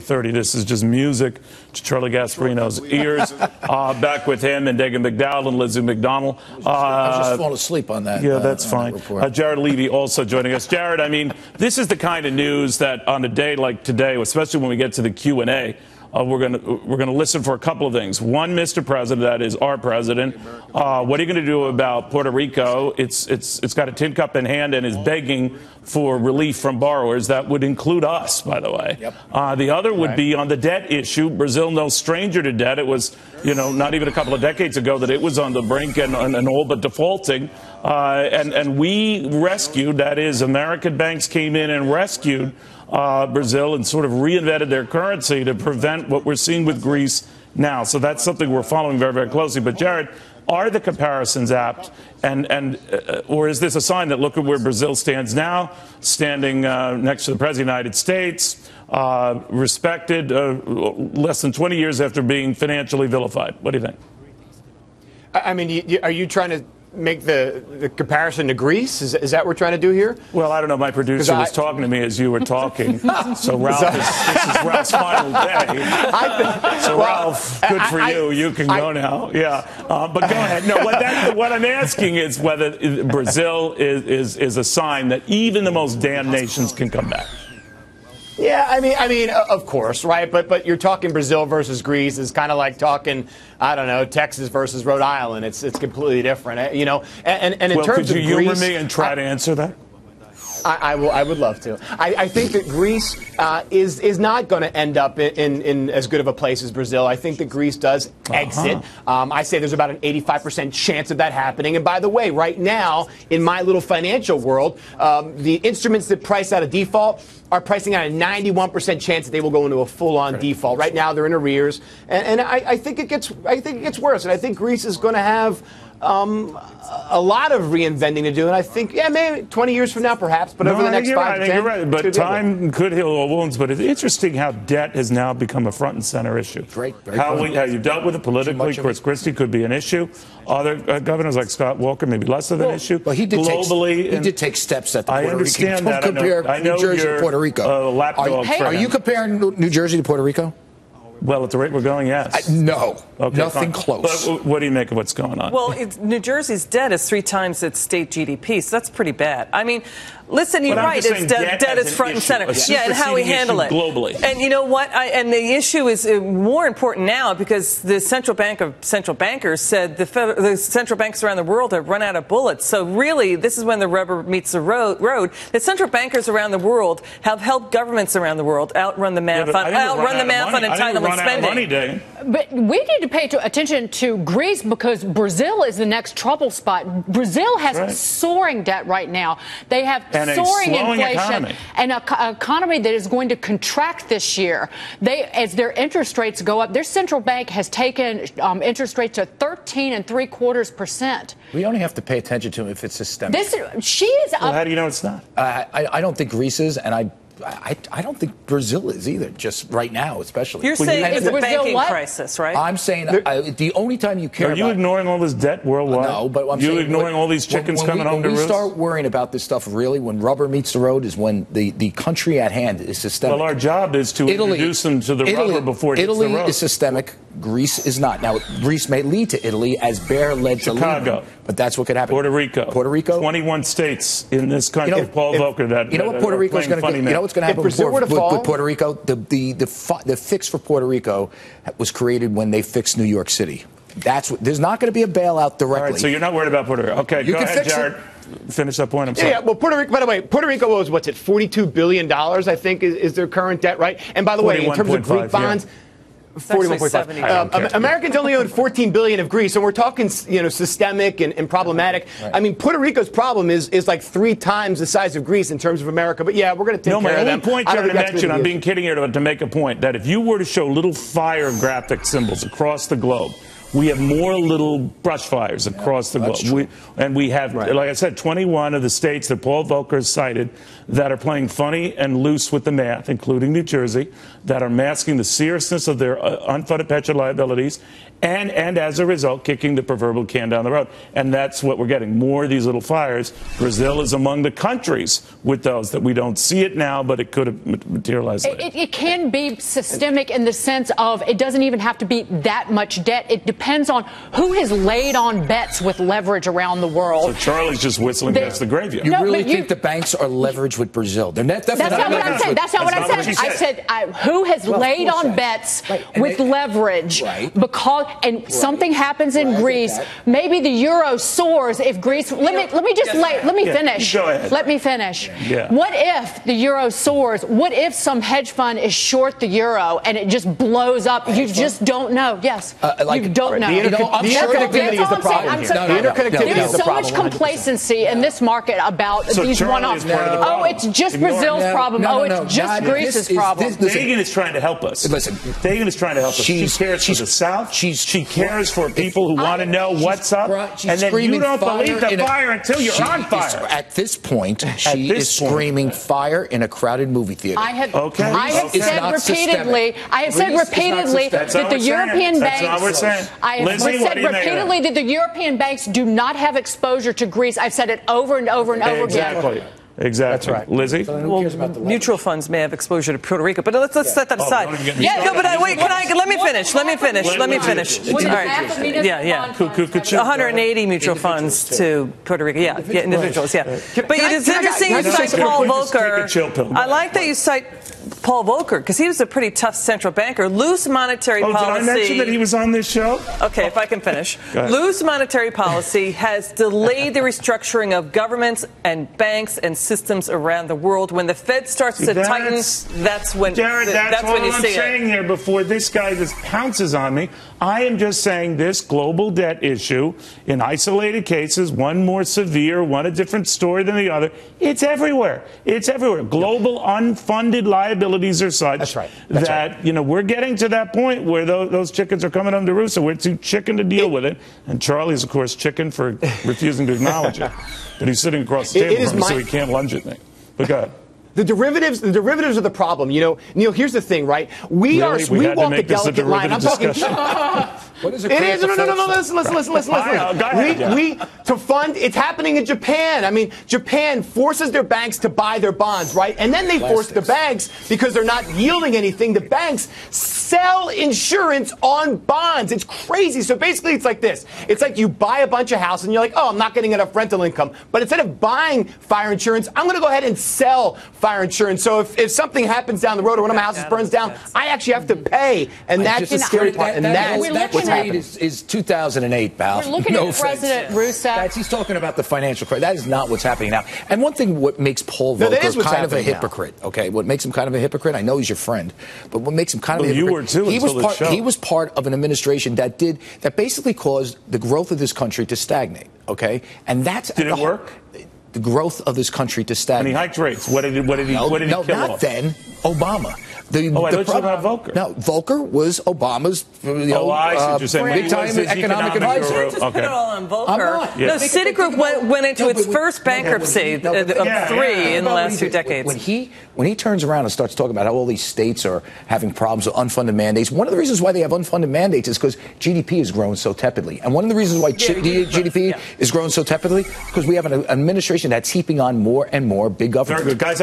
30. This is just music to Charlie Gasparino's ears. Back with him and Dagen McDowell and Lizzie McDonald. I just fall asleep on that. Yeah, that's fine. Jared Levy also joining us. Jared, I mean, this is the kind of news that on a day like today, especially when we get to the Q&A, we're gonna listen for a couple of things. One, Mr. President, that is our president. What are you going to do about Puerto Rico? It's got a tin cup in hand and is begging for relief from borrowers. That would include us, by the way. Yep. The other would be on the debt issue. Brazil, no stranger to debt. It was, not even a couple of decades ago that it was on the brink and all but defaulting. And we rescued, that is, American banks came in and rescued Brazil and sort of reinvented their currency to prevent what we're seeing with Greece now. So that's something we're following very, very closely. But, Jared, are the comparisons apt? Or is this a sign that look at where Brazil stands now, standing next to the President of the United States, respected less than 20 years after being financially vilified? What do you think? I mean, are you trying to make the comparison to Greece? Is that what we're trying to do here? Well, I don't know. My producer was talking to me as you were talking. So, Ralph, this is Ralph's final day. So, Ralph, good for you. You can go now. Yeah. But go ahead. No, what I'm asking is whether Brazil is a sign that even the most damned nations can come back. Yeah, I mean, of course, right? But you're talking Brazil versus Greece is kind of like talking, I don't know, Texas versus Rhode Island. It's completely different, And in terms of Greece, could you humor me and try to answer that? I would love to. I think that Greece is not going to end up in as good of a place as Brazil. I think that Greece does exit. I say there's about an 85% chance of that happening. And by the way, right now, in my little financial world, the instruments that price out a default are pricing out a 91% chance that they will go into a full-on default. Right now, they're in arrears, and I think it gets worse. And I think Greece is going to have a lot of reinventing to do, and I think, maybe 20 years from now, perhaps, but over the next 5 to 10. You're right, but time could heal all wounds. But it's interesting how debt has now become a front and center issue. Great. How you've dealt with it politically. Chris Christie could be an issue. Other governors like Scott Walker, maybe less of an issue. Well, he did globally. He did take steps at the Puerto Rico. I understand that. Don't compare New Jersey to Puerto Rico. Are you comparing New Jersey to Puerto Rico? Well, at the rate we're going, yes. No, okay, nothing close. But what do you make of what's going on? Well, New Jersey's debt is 3 times its state GDP, so that's pretty bad. I mean, listen, you're right. It's debt is front and center. Yeah, and how we handle it globally. And you know what? And the issue is more important now because the central bank of central bankers said the central banks around the world have run out of bullets. So really, this is when the rubber meets the road. The central bankers around the world have helped governments around the world outrun the math on entitlement spending. But we need to pay attention to Greece because Brazil is the next trouble spot. Brazil has soaring debt right now. They have soaring inflation and an economy that is going to contract this year. As their interest rates go up, their central bank has taken interest rates to 13.75%. We only have to pay attention to if it's systemic. Well, how do you know it's not? I don't think Greece is, and I don't think Brazil is either, just right now, especially. You're saying it's a banking crisis, right? I'm saying the only time you care about... Are you ignoring all this debt worldwide? No, but I'm saying... You ignoring all these chickens coming home to roost? When we start worrying about this stuff, really, when rubber meets the road is when the country at hand is systemic. Well, our job is to introduce them to the rubber before it hits the road. Italy is systemic. Greece is not. Now, Greece may lead to Italy as Bear led to Lehman, but that's what could happen. Puerto Rico. 21 states in this country. Paul Volcker, what Puerto Rico is going to do? You know what's going to happen with Puerto Rico? The fix for Puerto Rico was created when they fixed New York City. There's not going to be a bailout directly. All right, so you're not worried about Puerto Rico. Okay, go ahead, Jared. Finish that point. I'm sorry. Yeah, well, Puerto Rico, by the way, Puerto Rico owes, $42 billion, I think, is their current debt, right? And by the way, in terms of Greek bonds, 41.5. Americans only own $14 billion of Greece, and we're talking, systemic and problematic. Right. I mean, Puerto Rico's problem is like 3 times the size of Greece in terms of America. But yeah, we're going to take care of them. My point, Jared, to mention, I'm being kidding here to make a point that if you were to show little fire graphic symbols across the globe, we have more little brush fires across the globe. We have, like I said, 21 of the states that Paul Volcker has cited that are playing funny and loose with the math, including New Jersey. that are masking the seriousness of their unfunded pension liabilities, and as a result, kicking the proverbial can down the road. And that's what we're getting, more of these little fires. Brazil is among the countries with those that we don't see it now, but it could have materialized later. It can be systemic in the sense of it doesn't even have to be that much debt. It depends on who has laid on bets with leverage around the world. So Charlie's just whistling past the graveyard. You really think the banks are leveraged with Brazil? They're not. That's not what I said. That's not what I said. I said who has laid on bets with leverage because. And something happens in Greece. Maybe the euro soars if Greece. Let me finish. Go ahead. Let me finish. Yeah. What if the euro soars? What if some hedge fund is short the euro and it just blows up? You just don't know. Yes, you don't know. The interconnectivity is the problem here. The interconnectivity There's so much complacency in this market about these one-offs. Oh, it's just Brazil's problem. Oh, it's just Greece's problem. Dagen is trying to help us. Listen, Dagen is trying to help us. She cares for the South. She cares for people who want to know what's up. And then you don't believe the fire until you're on fire. At this point, she is screaming fire in a crowded movie theater. I have said repeatedly that the European banks. That's not what we're saying. I have said repeatedly that the European banks do not have exposure to Greece. I've said it over and over and over again. Exactly. That's right. Lizzie? Well, mutual funds may have exposure to Puerto Rico, but let's set that aside. Let me finish. Let me finish. All right. Yeah. 180 mutual funds to Puerto Rico. Yeah, individuals, yeah. But it's interesting you cite Paul Volcker. I like that you cite Paul Volcker, because he was a pretty tough central banker. Loose monetary policy. Did I mention that he was on this show? Okay, if I can finish. Loose monetary policy has delayed the restructuring of governments and banks and systems around the world. When the Fed starts to tighten, that's when Jared, that's when you all see I'm saying here before this guy just pounces on me. I am just saying this global debt issue, in isolated cases, one more severe, one a different story than the other, it's everywhere. It's everywhere. Global unfunded liabilities are such that we're getting to that point where those chickens are coming home to roost, so we're too chicken to deal with it. And Charlie's, of course, chicken for refusing to acknowledge it. But he's sitting across the table from me, so he can't lunge at me. But go ahead. The derivatives are the problem. Neil, here's the thing, right? We walk a delicate line. I'm talking. What is it? It is. No. Listen. To fund, it's happening in Japan. I mean, Japan forces their banks to buy their bonds, right? And then they force the banks, because they're not yielding anything, the banks sell insurance on bonds. It's crazy. So basically, it's like this. It's like you buy a bunch of houses and you're like, oh, I'm not getting enough rental income. But instead of buying fire insurance, I'm going to go ahead and sell fire insurance. So if something happens down the road or one of my houses burns down, I actually have to pay. And that's the scary part. And that's what's happening. Is 2008, pal. We're looking at President Rousseff. He's talking about the financial crisis. That is not what's happening now. And one thing, what makes Paul Volcker kind of a hypocrite, okay? What makes him kind of a hypocrite? I know he's your friend, but what makes him kind of a hypocrite? You were too. He was part of an administration that basically caused the growth of this country to stagnate, okay? And that's did it work? The growth of this country to stagnate. And he hiked rates. What did he kill not off? Then. Obama. I thought you were about Volcker. No, Volcker was Obama's I see what you're saying. big-time economic advisor. Just put it all on Volcker. No, Citigroup went into its first bankruptcy of 3 in the last 2 decades. When he turns around and starts talking about how all these states are having problems with unfunded mandates, one of the reasons why they have unfunded mandates is because GDP is growing so tepidly. And one of the reasons why GDP is growing so tepidly because we have an administration that's heaping on more and more big government. Very good, guys.